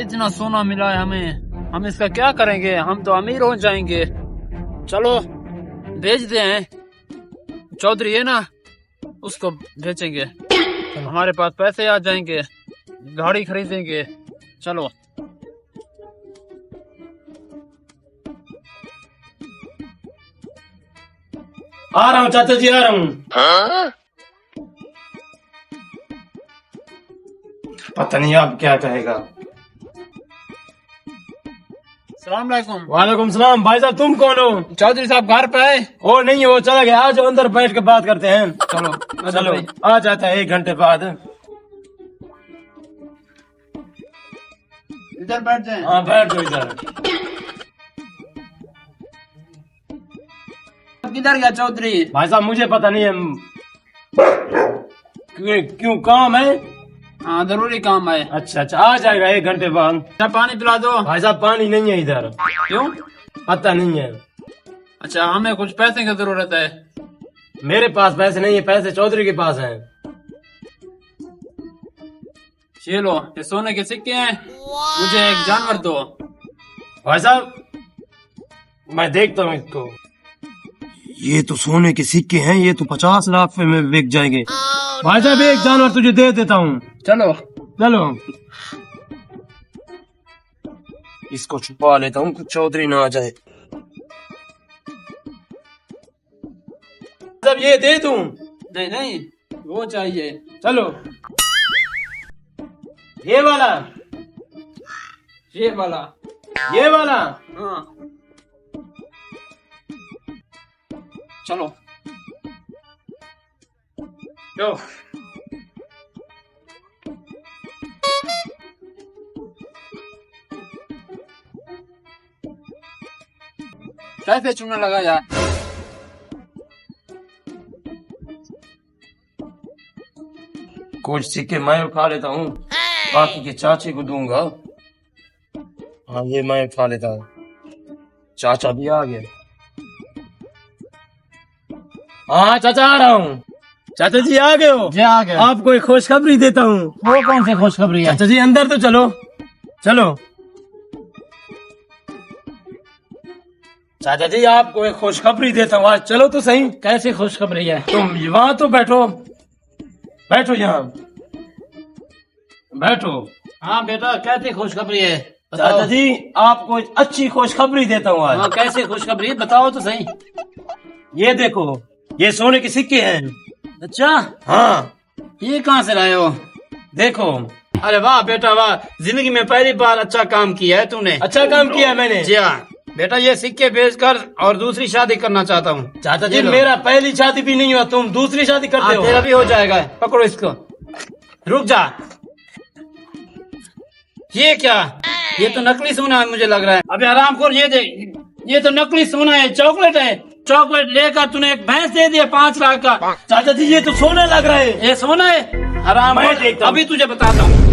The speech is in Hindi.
इतना सोना मिला है हमें, हम इसका क्या करेंगे? हम तो अमीर हो जाएंगे। चलो बेच दे हैं, चौधरी है ना, उसको बेचेंगे, हमारे पास पैसे आ जाएंगे, गाड़ी खरीदेंगे। चलो आ रहा हूँ चाचा जी, आ रहा हूँ। पता नहीं आप क्या कहेगा। सलाम अलैकुम। वालेकुम सलाम। भाई साहब तुम कौन हो? चौधरी साहब घर पे आए? वो नहीं है, वो चला गया। आज अंदर बैठ के बात करते हैं। चलो चलो आ जाता है 1 घंटे बाद। इधर बैठ जाए। हाँ बैठ जाओ इधर। किधर गया चौधरी? भाई साहब मुझे पता नहीं है। क्यों काम है? हाँ जरूरी काम है। अच्छा अच्छा, आ जाएगा 1 घंटे बाद। अच्छा पानी पिला दो। भाई साहब पानी नहीं है इधर। क्यों? पता नहीं है। अच्छा हमें कुछ पैसे की जरूरत है। मेरे पास पैसे नहीं है, पैसे चौधरी के पास हैं। ये लो, ये सोने के सिक्के हैं, मुझे एक जानवर दो। भाई साहब मैं देखता हूँ इसको। ये तो सोने के सिक्के हैं, ये तो 50 लाख में बिक जाएंगे। भाई साहब एक जानवर तुझे दे देता हूँ। चलो चलो इसको छुपा लेता हूँ, कुछ चौधरी ना आ जाए। सब ये दे दूं? नहीं नहीं, वो चाहिए। चलो ये वाला, ये वाला। ये वाला। हाँ चलो लो कैसे चूना लगा यार? कुछ सिक्के मैं उठा लेता हूँ, बाकी के चाचे को दूंगा। हाँ ये मैं उठा लेता हूँ। चाचा भी आ गया। हाँ चाचा आ रहा हूँ। चाचा जी आ गए हो? जी आ गया। आपको एक खुशखबरी देता हूँ। वो कौन सी खुशखबरी है? चाचा जी अंदर तो चलो। चलो चाचा जी आपको एक खुशखबरी देता हूँ, आज चलो तो सही। कैसी खुशखबरी है? तुम वहां तो बैठो, बैठो यहाँ बैठो। हाँ बेटा, कैसी खुशखबरी है? चाचा जी आपको एक अच्छी खुशखबरी देता हूँ आज। हाँ कैसी खुशखबरी, बताओ तो सही। ये देखो, ये सोने के सिक्के हैं। अच्छा हाँ ये कहाँ से लाए हो? देखो। अरे वाह बेटा वाह, जिंदगी में पहली बार अच्छा काम किया है तूने। अच्छा काम किया मैंने। जी हाँ बेटा, ये सिक्के बेचकर और दूसरी शादी करना चाहता हूँ। चाचा जी मेरा पहली शादी भी नहीं हुआ, तुम दूसरी शादी करते हो। तेरा भी हो जाएगा। पकड़ो इसको। रुक जा, ये क्या? ये तो नकली सोना है मुझे लग रहा है। अबे हरामखोर, ये देख, ये तो नकली सोना है, चॉकलेट है। चॉकलेट लेकर तूने एक भैंस दे दिया 5 लाख का। चाचा जी ये तो सोने लग रहा है। ये सोना है? हराम, मैं देखता हूँ। अभी तुझे बताता हूँ।